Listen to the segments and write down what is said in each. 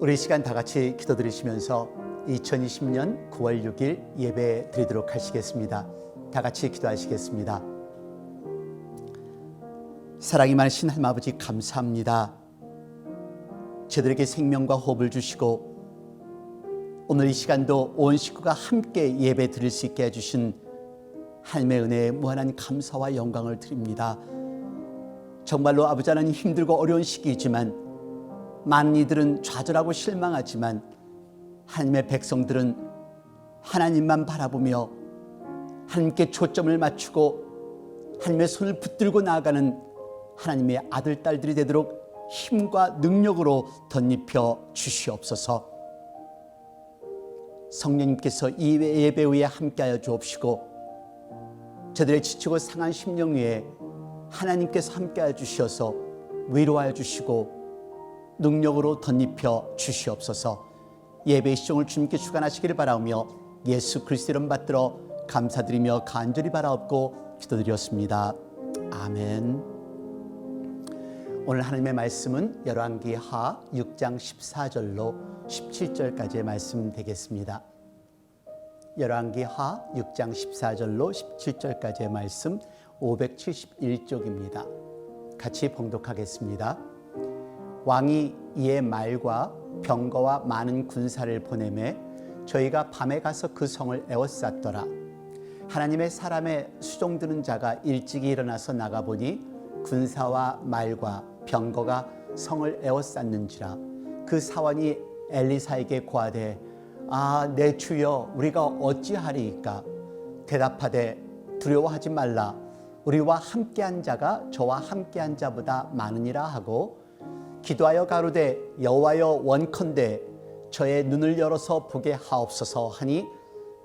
우리 이 시간 다 같이 기도 드리시면서 2020년 9월 6일 예배 드리도록 하시겠습니다. 다 같이 기도하시겠습니다. 사랑이 많으신 하나님 아버지 감사합니다. 저들에게 생명과 호흡을 주시고 오늘 이 시간도 온 식구가 함께 예배 드릴 수 있게 해주신 하나님의 은혜에 무한한 감사와 영광을 드립니다. 정말로 아버지 하나님 힘들고 어려운 시기이지만 많은 이들은 좌절하고 실망하지만 하나님의 백성들은 하나님만 바라보며 하나님께 초점을 맞추고 하나님의 손을 붙들고 나아가는 하나님의 아들, 딸들이 되도록 힘과 능력으로 덧입혀 주시옵소서. 성령님께서 이 예배 후에 함께하여 주옵시고 저들의 지치고 상한 심령 위에 하나님께서 함께하여 주셔서 위로하여 주시고 능력으로 덧입혀 주시옵소서. 예배의 시종을 주님께 주관하시기를 바라오며 예수 그리스도 이름 받들어 감사드리며 간절히 바라옵고 기도드렸습니다. 아멘. 오늘 하나님의 말씀은 열왕기하 6장 14절로 17절까지의 말씀 되겠습니다. 열왕기하 6장 14절로 17절까지의 말씀 571쪽입니다. 같이 봉독하겠습니다. 왕이 이에 말과 병거와 많은 군사를 보내매 저희가 밤에 가서 그 성을 에워쌌더라. 하나님의 사람의 수종드는 자가 일찍이 일어나서 나가보니 군사와 말과 병거가 성을 에워쌌는지라. 그 사원이 엘리사에게 고하되 내 주여 우리가 어찌하리이까. 대답하되 두려워하지 말라. 우리와 함께한 자가 저와 함께한 자보다 많으니라 하고 기도하여 가로되 여호와여 원컨대 저의 눈을 열어서 보게 하옵소서 하니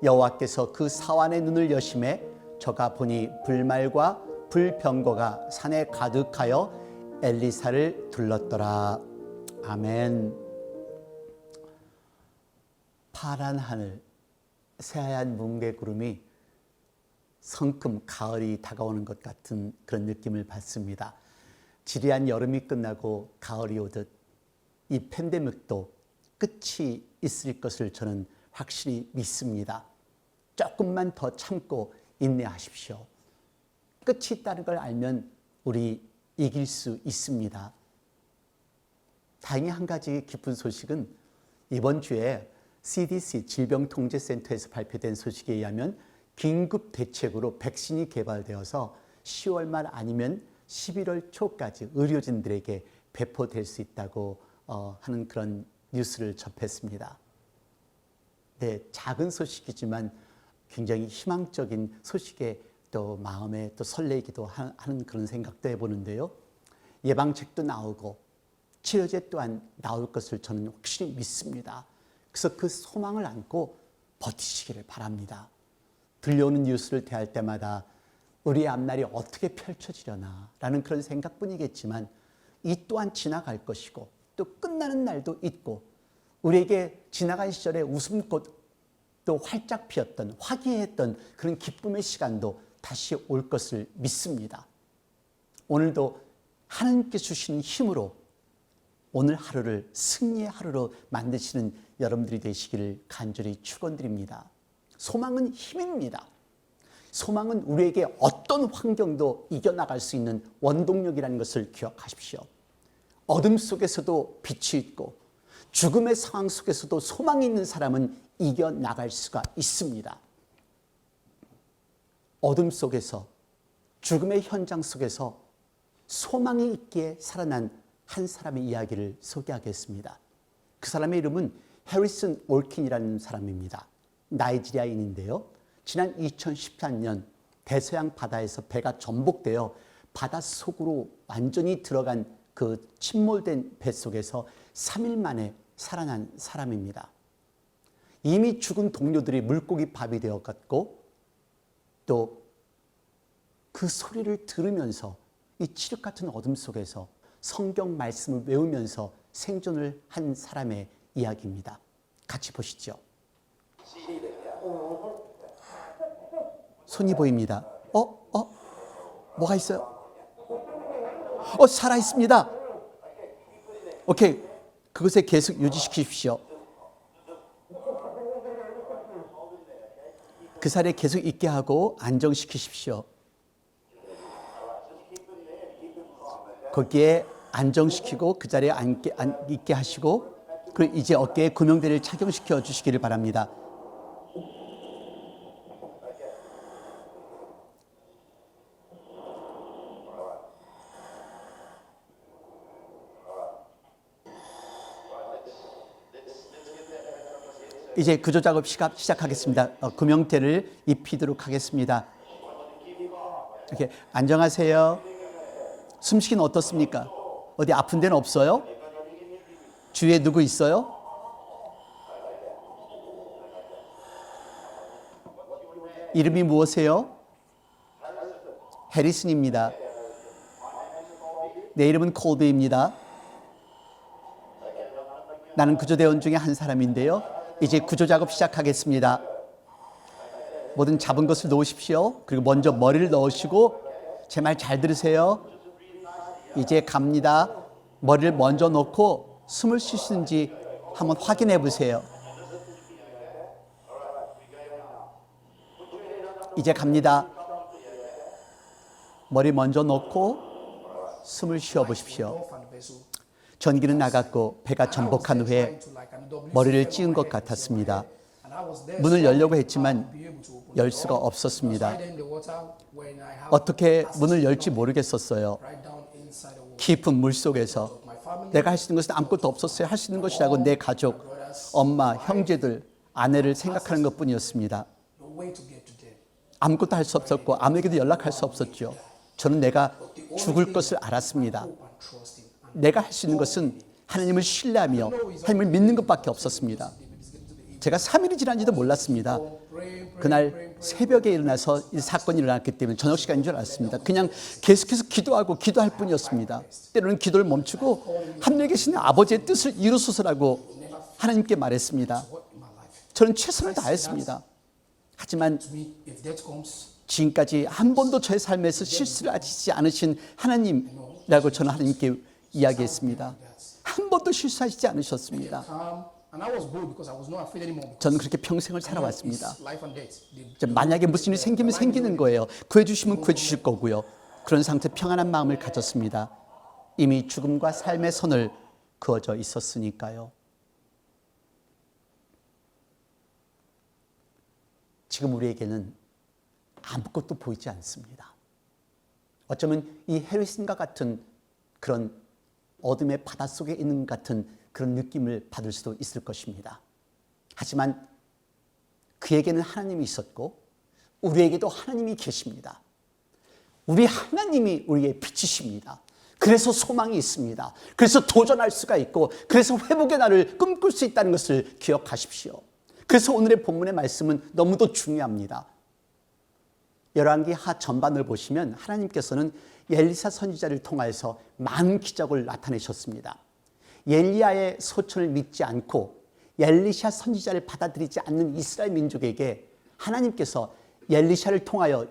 여호와께서 그 사환의 눈을 여심해 저가 보니 불말과 불병거가 산에 가득하여 엘리사를 둘렀더라. 아멘. 파란 하늘, 새하얀 뭉게구름이 성큼 가을이 다가오는 것 같은 그런 느낌을 받습니다. 지리한 여름이 끝나고 가을이 오듯 이 팬데믹도 끝이 있을 것을 저는 확실히 믿습니다. 조금만 더 참고 인내하십시오. 끝이 있다는 걸 알면 우리 이길 수 있습니다. 다행히 한 가지 기쁜 소식은 이번 주에 CDC 질병통제센터에서 발표된 소식에 의하면 긴급 대책으로 백신이 개발되어서 10월 말 아니면 11월 초까지 의료진들에게 배포될 수 있다고 하는 그런 뉴스를 접했습니다. 네, 작은 소식이지만 굉장히 희망적인 소식에 또 마음에 또 설레기도 하는 그런 생각도 해보는데요. 예방책도 나오고 치료제 또한 나올 것을 저는 확실히 믿습니다. 그래서 그 소망을 안고 버티시기를 바랍니다. 들려오는 뉴스를 대할 때마다 우리의 앞날이 어떻게 펼쳐지려나 라는 그런 생각뿐이겠지만 이 또한 지나갈 것이고 또 끝나는 날도 있고 우리에게 지나간 시절에 웃음꽃 또 활짝 피었던 화기애애했던 그런 기쁨의 시간도 다시 올 것을 믿습니다. 오늘도 하나님께 주시는 힘으로 오늘 하루를 승리의 하루로 만드시는 여러분들이 되시기를 간절히 축원드립니다. 소망은 힘입니다. 소망은 우리에게 어떤 환경도 이겨나갈 수 있는 원동력이라는 것을 기억하십시오. 어둠 속에서도 빛이 있고 죽음의 상황 속에서도 소망이 있는 사람은 이겨나갈 수가 있습니다. 어둠 속에서 죽음의 현장 속에서 소망이 있기에 살아난 한 사람의 이야기를 소개하겠습니다. 그 사람의 이름은 해리슨 올킨이라는 사람입니다. 나이지리아인인데요. 지난 2013년 대서양 바다에서 배가 전복되어 바닷속으로 완전히 들어간 그 침몰된 뱃속에서 3일 만에 살아난 사람입니다. 이미 죽은 동료들이 물고기 밥이 되어갔고 또 그 소리를 들으면서 이 칠흑 같은 어둠 속에서 성경 말씀을 외우면서 생존을 한 사람의 이야기입니다. 같이 보시죠. 손이 보입니다. 뭐가 있어요? 살아 있습니다. 오케이. 그곳에 계속 유지시키십시오. 그 자리에 계속 있게 하고 안정시키십시오. 거기에 안정시키고 그 자리에 있게 하시고, 그리고 이제 어깨에 구명대를 착용시켜 주시기를 바랍니다. 이제 구조 작업 시작하겠습니다. 구명대를 입히도록 하겠습니다. 이렇게 안정하세요. 숨쉬기는 어떻습니까? 어디 아픈 데는 없어요? 주위에 누구 있어요? 이름이 무엇이에요? 해리슨입니다. 내 이름은 콜비입니다. 나는 구조대원 중에 한 사람인데요. 이제 구조 작업 시작하겠습니다. 모든 잡은 것을 놓으십시오. 그리고 먼저 머리를 넣으시고, 제 말 잘 들으세요. 이제 갑니다. 머리를 먼저 놓고 숨을 쉬시는지 한번 확인해 보세요. 이제 갑니다. 머리 먼저 놓고 숨을 쉬어 보십시오. 전기는 나갔고 배가 전복한 후에 머리를 찧은 것 같았습니다. 문을 열려고 했지만 열 수가 없었습니다. 어떻게 문을 열지 모르겠었어요. 깊은 물 속에서 내가 할 수 있는 것은 아무것도 없었어요. 할 수 있는 것이라고 내 가족, 엄마, 형제들, 아내를 생각하는 것뿐이었습니다. 아무것도 할 수 없었고 아무에게도 연락할 수 없었죠. 저는 내가 죽을 것을 알았습니다. 내가 할 수 있는 것은 하나님을 신뢰하며 하나님을 믿는 것밖에 없었습니다. 제가 3일이 지난지도 몰랐습니다. 그날 새벽에 일어나서 이 사건이 일어났기 때문에 저녁 시간인 줄 알았습니다. 그냥 계속해서 기도하고 기도할 뿐이었습니다. 때로는 기도를 멈추고 하늘에 계신 아버지의 뜻을 이루소서라고 하나님께 말했습니다. 저는 최선을 다했습니다. 하지만 지금까지 한 번도 저의 삶에서 실수를 하시지 않으신 하나님이라고 저는 하나님께 이야기했습니다. 한 번도 실수하시지 않으셨습니다. 저는 그렇게 평생을 살아왔습니다. 만약에 무슨 일이 생기면 생기는 거예요. 구해주시면 구해주실 거고요. 그런 상태 평안한 마음을 가졌습니다. 이미 죽음과 삶의 선을 그어져 있었으니까요. 지금 우리에게는 아무것도 보이지 않습니다. 어쩌면 이 해리슨과 같은 그런 어둠의 바닷속에 있는 것 같은 그런 느낌을 받을 수도 있을 것입니다. 하지만 그에게는 하나님이 있었고 우리에게도 하나님이 계십니다. 우리 하나님이 우리의 빛이십니다. 그래서 소망이 있습니다. 그래서 도전할 수가 있고 그래서 회복의 날을 꿈꿀 수 있다는 것을 기억하십시오. 그래서 오늘의 본문의 말씀은 너무도 중요합니다. 열왕기 하 전반을 보시면 하나님께서는 엘리사 선지자를 통하여서 많은 기적을 나타내셨습니다. 엘리야의 소천을 믿지 않고 엘리샤 선지자를 받아들이지 않는 이스라엘 민족에게 하나님께서 엘리샤를 통하여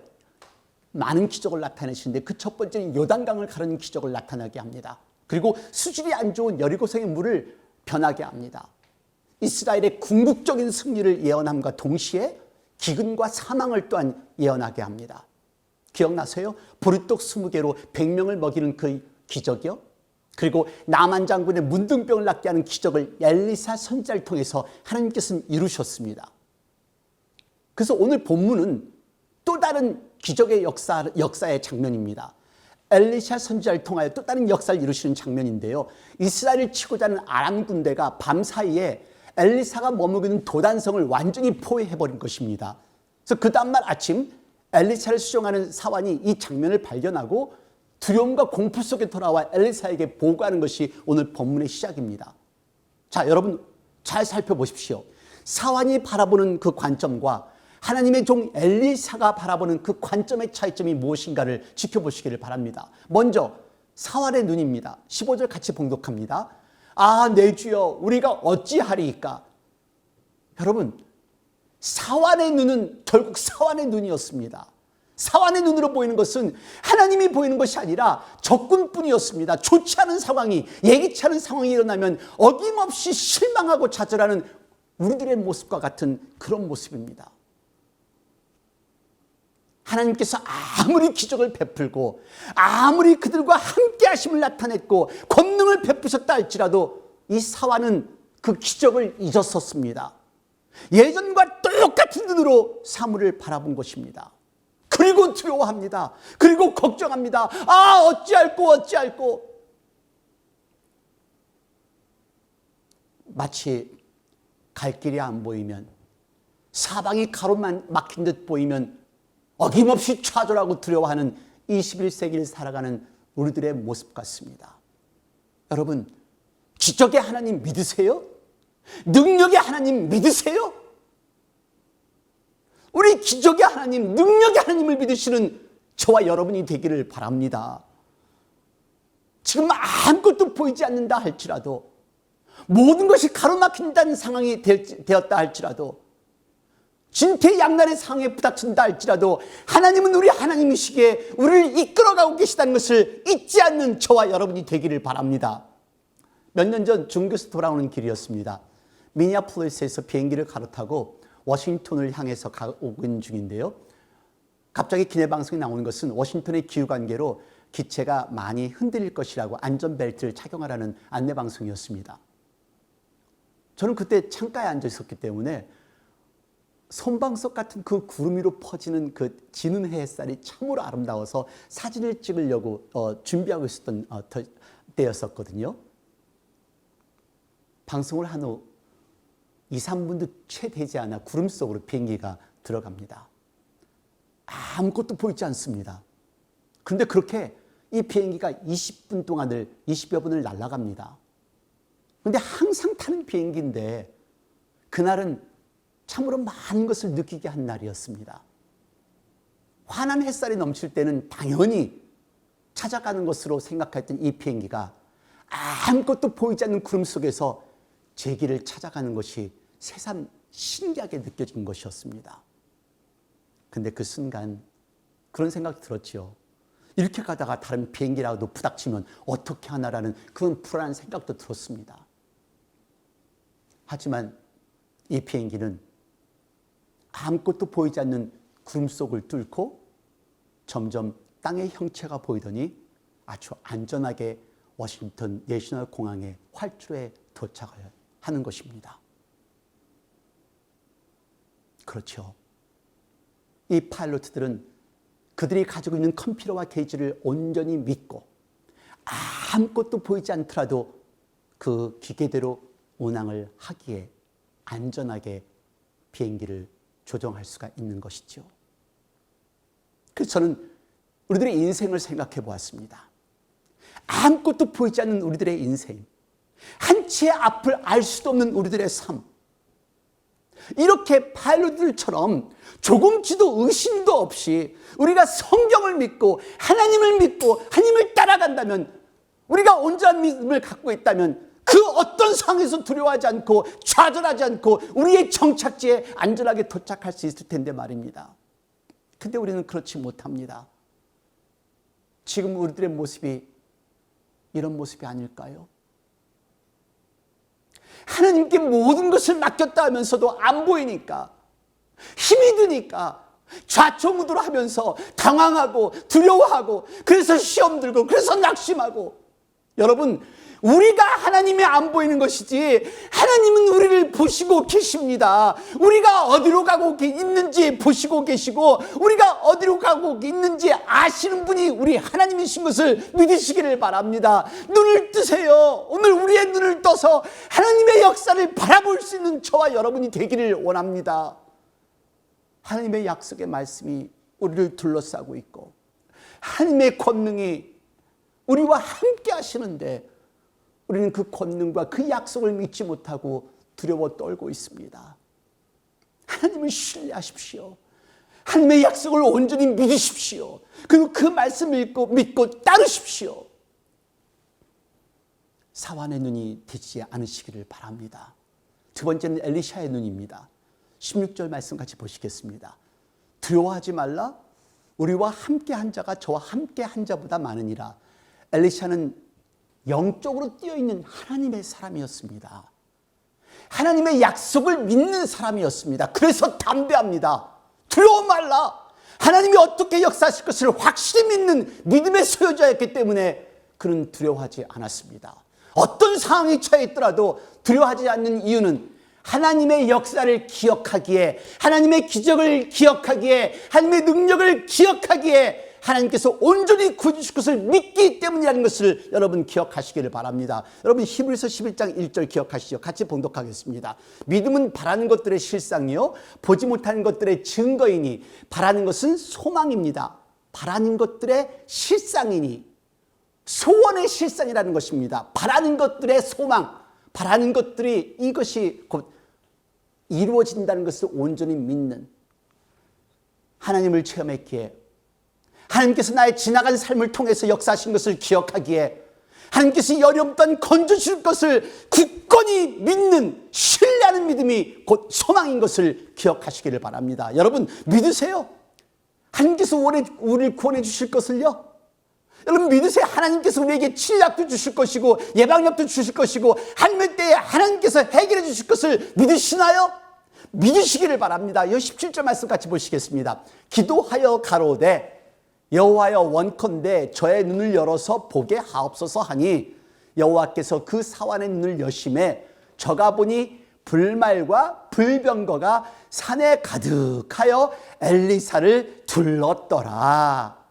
많은 기적을 나타내시는데 그 첫 번째는 요단강을 가르는 기적을 나타나게 합니다. 그리고 수질이 안 좋은 여리고성의 물을 변하게 합니다. 이스라엘의 궁극적인 승리를 예언함과 동시에 기근과 사망을 또한 예언하게 합니다. 기억나세요? 보리떡 20개로 100명을 먹이는 그 기적이요? 그리고 나만 장군의 문둥병을 낫게 하는 기적을 엘리사 선지자를 통해서 하나님께서는 이루셨습니다. 그래서 오늘 본문은 또 다른 기적의 역사의 장면입니다. 엘리샤 선지자를 통하여 또 다른 역사를 이루시는 장면인데요. 이스라엘을 치고자 하는 아람 군대가 밤사이에 엘리사가 머무르는 도단성을 완전히 포위해버린 것입니다. 그래서 그 다음날 아침 엘리사를 수종하는 사환이 이 장면을 발견하고 두려움과 공포 속에 돌아와 엘리사에게 보고하는 것이 오늘 본문의 시작입니다. 자, 여러분 잘 살펴보십시오. 사환이 바라보는 그 관점과 하나님의 종 엘리사가 바라보는 그 관점의 차이점이 무엇인가를 지켜보시기를 바랍니다. 먼저 사환의 눈입니다. 15절 같이 봉독합니다. 아, 내 주여 우리가 어찌하리이까. 여러분 사환의 눈은 결국 사환의 눈이었습니다. 사환의 눈으로 보이는 것은 하나님이 보이는 것이 아니라 적군뿐이었습니다. 좋지 않은 상황이, 예기치 않은 상황이 일어나면 어김없이 실망하고 좌절하는 우리들의 모습과 같은 그런 모습입니다. 하나님께서 아무리 기적을 베풀고 아무리 그들과 함께 하심을 나타냈고 권능을 베푸셨다 할지라도 이 사환은 그 기적을 잊었었습니다. 예전과 똑같은 눈으로 사물을 바라본 것입니다. 그리고 두려워합니다. 그리고 걱정합니다. 어찌할꼬. 마치 갈 길이 안 보이면, 사방이 가로만 막힌 듯 보이면 어김없이 좌절하고 두려워하는 21세기를 살아가는 우리들의 모습 같습니다. 여러분, 기적의 하나님 믿으세요? 능력의 하나님 믿으세요? 우리 기적의 하나님, 능력의 하나님을 믿으시는 저와 여러분이 되기를 바랍니다. 지금 아무것도 보이지 않는다 할지라도, 모든 것이 가로막힌다는 상황이 되었다 할지라도, 진퇴양난의 상황에 부닥친다 할지라도 하나님은 우리 하나님이시기에 우리를 이끌어가고 계시다는 것을 잊지 않는 저와 여러분이 되기를 바랍니다. 몇 년 전 중국에서 돌아오는 길이었습니다. 미니애폴리스에서 비행기를 갈아타고 워싱턴을 향해서 가고 있는 중인데요. 갑자기 기내방송이 나오는 것은 워싱턴의 기후관계로 기체가 많이 흔들릴 것이라고 안전벨트를 착용하라는 안내방송이었습니다. 저는 그때 창가에 앉아 있었기 때문에 손방석 같은 그 구름 위로 퍼지는 그 지는 햇살이 참으로 아름다워서 사진을 찍으려고 준비하고 있었던 때였었거든요. 방송을 한 후 2, 3분도 채 되지 않아 구름 속으로 비행기가 들어갑니다. 아무것도 보이지 않습니다. 그런데 그렇게 이 비행기가 20분 동안을, 20여 분을 날아갑니다. 그런데 항상 타는 비행기인데 그날은 참으로 많은 것을 느끼게 한 날이었습니다. 환한 햇살이 넘칠 때는 당연히 찾아가는 것으로 생각했던 이 비행기가 아무것도 보이지 않는 구름 속에서 제 길을 찾아가는 것이 새삼 신기하게 느껴진 것이었습니다. 근데 그 순간 그런 생각이 들었지요. 이렇게 가다가 다른 비행기라도 부닥치면 어떻게 하나라는 그런 불안한 생각도 들었습니다. 하지만 이 비행기는 아무것도 보이지 않는 구름 속을 뚫고 점점 땅의 형체가 보이더니 아주 안전하게 워싱턴 내셔널 공항의 활주로에 도착을 하는 것입니다. 그렇죠. 이 파일럿들은 그들이 가지고 있는 컴퓨터와 게이지를 온전히 믿고 아무것도 보이지 않더라도 그 기계대로 운항을 하기에 안전하게 비행기를 조종할 수가 있는 것이죠. 그래서 저는 우리들의 인생을 생각해 보았습니다. 아무것도 보이지 않는 우리들의 인생, 한치의 앞을 알 수도 없는 우리들의 삶, 이렇게 파일럿들처럼 조금치도 의심도 없이 우리가 성경을 믿고 하나님을 믿고 하나님을 따라간다면, 우리가 온전한 믿음을 갖고 있다면 그 어떤 상황에서 두려워하지 않고 좌절하지 않고 우리의 정착지에 안전하게 도착할 수 있을 텐데 말입니다. 근데 우리는 그렇지 못합니다. 지금 우리들의 모습이 이런 모습이 아닐까요? 하나님께 모든 것을 맡겼다 하면서도 안 보이니까, 힘이 드니까 좌초우도로 하면서 당황하고 두려워하고, 그래서 시험 들고, 그래서 낙심하고. 여러분, 우리가 하나님이 안 보이는 것이지 하나님은 우리를 보시고 계십니다. 우리가 어디로 가고 있는지 보시고 계시고, 우리가 어디로 가고 있는지 아시는 분이 우리 하나님이신 것을 믿으시기를 바랍니다. 눈을 뜨세요. 오늘 우리의 눈을 떠서 하나님의 역사를 바라볼 수 있는 저와 여러분이 되기를 원합니다. 하나님의 약속의 말씀이 우리를 둘러싸고 있고 하나님의 권능이 우리와 함께 하시는데 우리는 그 권능과 그 약속을 믿지 못하고 두려워 떨고 있습니다. 하나님을 신뢰하십시오. 하나님의 약속을 온전히 믿으십시오. 그리고 그 말씀을 믿고 따르십시오. 사환의 눈이 되지 않으시기를 바랍니다. 두 번째는 엘리샤의 눈입니다. 16절 말씀 같이 보시겠습니다. 두려워하지 말라. 우리와 함께 한 자가 저와 함께 한 자보다 많으니라. 엘리샤는 영적으로 뛰어있는 하나님의 사람이었습니다. 하나님의 약속을 믿는 사람이었습니다. 그래서 담대합니다. 두려워 말라. 하나님이 어떻게 역사하실 것을 확실히 믿는 믿음의 소유자였기 때문에 그는 두려워하지 않았습니다. 어떤 상황이 처해 있더라도 두려워하지 않는 이유는 하나님의 역사를 기억하기에, 하나님의 기적을 기억하기에, 하나님의 능력을 기억하기에 하나님께서 온전히 구해주실 것을 믿기 때문이라는 것을 여러분 기억하시기를 바랍니다. 여러분 히브리서 11장 1절 기억하시죠? 같이 봉독하겠습니다. 믿음은 바라는 것들의 실상이요 보지 못하는 것들의 증거이니 바라는 것은 소망입니다. 바라는 것들의 실상이니 소원의 실상이라는 것입니다. 바라는 것들의 소망, 바라는 것들이 이것이 곧 이루어진다는 것을 온전히 믿는 하나님을 체험했기에, 하나님께서 나의 지나간 삶을 통해서 역사하신 것을 기억하기에, 하나님께서 어렵던 건져주실 것을 굳건히 믿는 신뢰하는 믿음이 곧 소망인 것을 기억하시기를 바랍니다. 여러분 믿으세요? 하나님께서 우리를 구원해 주실 것을요? 여러분 믿으세요? 하나님께서 우리에게 치료약도 주실 것이고 예방약도 주실 것이고 하나님의 때에 하나님께서 해결해 주실 것을 믿으시나요? 믿으시기를 바랍니다. 이 17절 말씀 같이 보시겠습니다. 기도하여 가로되 여호와여 원컨대 저의 눈을 열어서 보게 하옵소서 하니 여호와께서 그 사환의 눈을 여심해 저가 보니 불말과 불병거가 산에 가득하여 엘리사를 둘렀더라.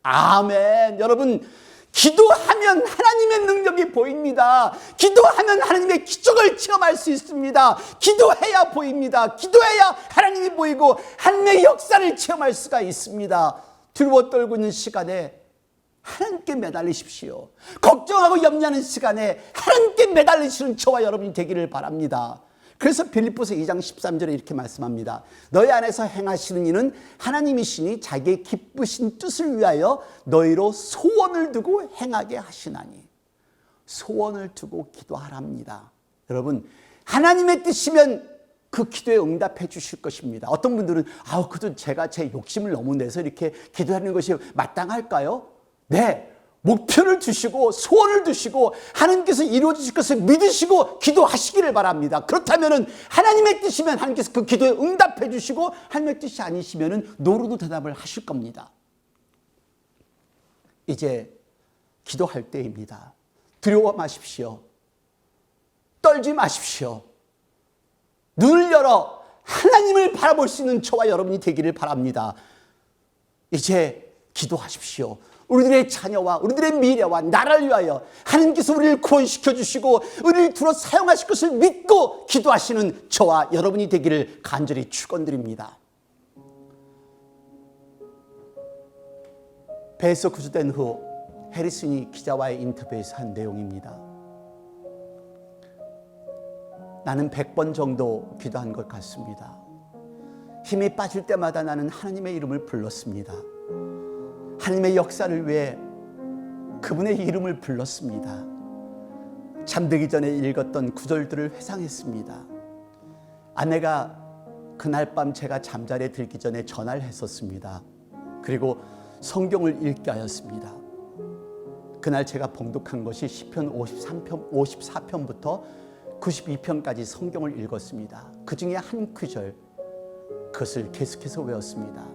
아멘. 여러분 기도하면 하나님의 능력이 보입니다. 기도하면 하나님의 기적을 체험할 수 있습니다. 기도해야 보입니다. 기도해야 하나님이 보이고 하나님의 역사를 체험할 수가 있습니다. 두려워 떨고 있는 시간에 하나님께 매달리십시오. 걱정하고 염려하는 시간에 하나님께 매달리시는 저와 여러분이 되기를 바랍니다. 그래서 빌립보서 2장 13절에 이렇게 말씀합니다. 너희 안에서 행하시는 이는 하나님이시니 자기의 기쁘신 뜻을 위하여 너희로 소원을 두고 행하게 하시나니. 소원을 두고 기도하랍니다. 여러분 하나님의 뜻이면 그 기도에 응답해 주실 것입니다. 어떤 분들은 그래도 제가 제 욕심을 너무 내서 이렇게 기도하는 것이 마땅할까요? 네, 목표를 두시고 소원을 두시고 하나님께서 이루어 주실 것을 믿으시고 기도하시기를 바랍니다. 그렇다면 하나님의 뜻이면 하나님께서 그 기도에 응답해 주시고 하나님의 뜻이 아니시면 노로도 대답을 하실 겁니다. 이제 기도할 때입니다. 두려워 마십시오. 떨지 마십시오. 눈을 열어 하나님을 바라볼 수 있는 저와 여러분이 되기를 바랍니다. 이제 기도하십시오. 우리들의 자녀와 우리들의 미래와 나라를 위하여 하나님께서 우리를 구원시켜 주시고 우리를 들어 사용하실 것을 믿고 기도하시는 저와 여러분이 되기를 간절히 축원드립니다. 배에서 구조된 후 해리슨이 기자와의 인터뷰에서 한 내용입니다. 나는 100번 정도 기도한 것 같습니다. 힘이 빠질 때마다 나는 하나님의 이름을 불렀습니다. 하나님의 역사를 위해 그분의 이름을 불렀습니다. 잠들기 전에 읽었던 구절들을 회상했습니다. 아내가 그날 밤 제가 잠자리에 들기 전에 전화를 했었습니다. 그리고 성경을 읽게 하였습니다. 그날 제가 봉독한 것이 시편 54편부터 92편까지 성경을 읽었습니다. 그 중에 한 구절, 그것을 계속해서 외웠습니다.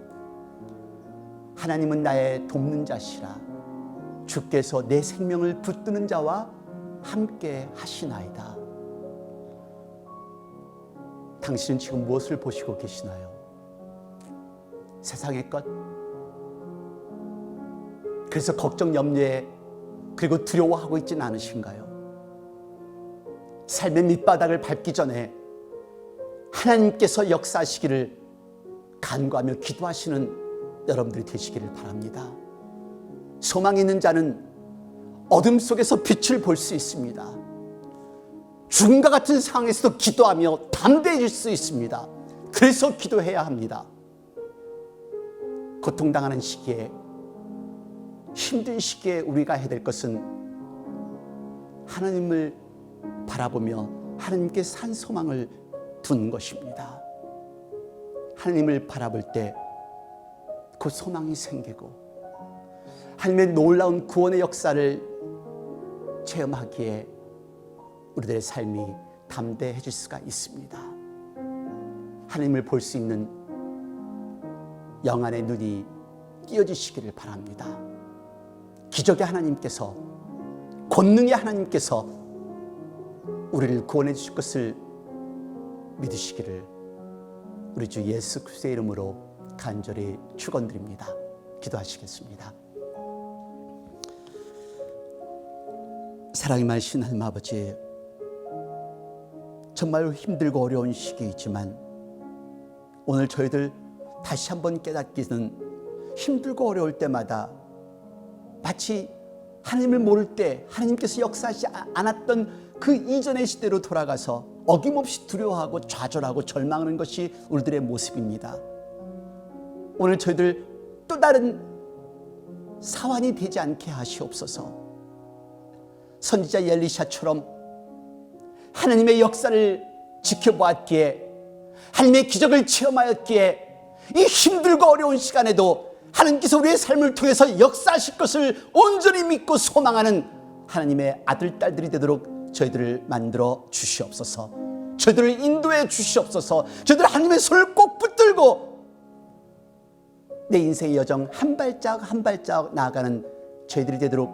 하나님은 나의 돕는 자시라. 주께서 내 생명을 붙드는 자와 함께 하시나이다. 당신은 지금 무엇을 보시고 계시나요? 세상의 것? 그래서 걱정, 염려에 그리고 두려워하고 있지는 않으신가요? 삶의 밑바닥을 밟기 전에 하나님께서 역사하시기를 간구하며 기도하시는 여러분들이 되시기를 바랍니다. 소망 있는 자는 어둠 속에서 빛을 볼 수 있습니다. 죽음과 같은 상황에서도 기도하며 담대해질 수 있습니다. 그래서 기도해야 합니다. 고통당하는 시기에, 힘든 시기에 우리가 해야 될 것은 하나님을 바라보며 하나님께 산 소망을 두는 것입니다. 하나님을 바라볼 때 그 소망이 생기고 하나님의 놀라운 구원의 역사를 체험하기에 우리들의 삶이 담대해질 수가 있습니다. 하나님을 볼 수 있는 영안의 눈이 띄어지시기를 바랍니다. 기적의 하나님께서, 권능의 하나님께서 우리를 구원해 주실 것을 믿으시기를 우리 주 예수 그리스도의 이름으로 간절히 축원드립니다. 기도하시겠습니다. 사랑이 많으신 하나님 아버지, 정말 힘들고 어려운 시기이지만 오늘 저희들 다시 한번 깨닫기는 힘들고 어려울 때마다 마치 하나님을 모를 때 하나님께서 역사하지 않았던 그 이전의 시대로 돌아가서 어김없이 두려워하고 좌절하고 절망하는 것이 우리들의 모습입니다. 오늘 저희들 또 다른 사환이 되지 않게 하시옵소서. 선지자 엘리샤처럼 하나님의 역사를 지켜보았기에, 하나님의 기적을 체험하였기에 이 힘들고 어려운 시간에도 하나님께서 우리의 삶을 통해서 역사하실 것을 온전히 믿고 소망하는 하나님의 아들, 딸들이 되도록 저희들을 만들어 주시옵소서. 저희들을 인도해 주시옵소서. 저희들 하나님의 손을 꼭 붙들고 내 인생의 여정 한 발자국 한 발자국 나아가는 저희들이 되도록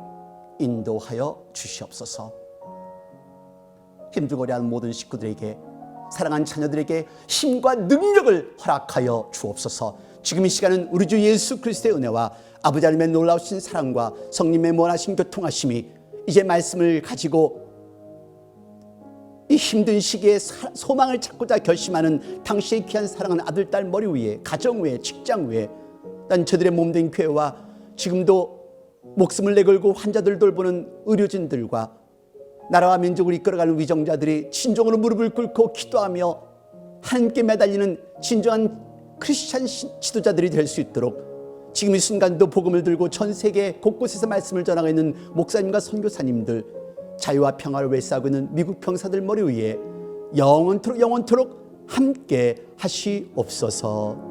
인도하여 주시옵소서. 힘들고 어려운 모든 식구들에게, 사랑하는 자녀들에게 힘과 능력을 허락하여 주옵소서. 지금 이 시간은 우리 주 예수 그리스도의 은혜와 아버지 하나님의 놀라우신 사랑과 성령의 무한하신 교통하심이 이제 말씀을 가지고 이 힘든 시기에 소망을 찾고자 결심하는 당신의 귀한 사랑하는 아들, 딸 머리 위에, 가정 위에, 직장 위에, 난 저들의 몸된 교회와 지금도 목숨을 내걸고 환자들 돌보는 의료진들과 나라와 민족을 이끌어가는 위정자들이 진정으로 무릎을 꿇고 기도하며 하나님께 매달리는 진정한 크리스찬 지도자들이 될 수 있도록 지금 이 순간도 복음을 들고 전 세계 곳곳에서 말씀을 전하고 있는 목사님과 선교사님들, 자유와 평화를 외치고 있는 미국 병사들 머리 위에 영원토록 함께 하시옵소서.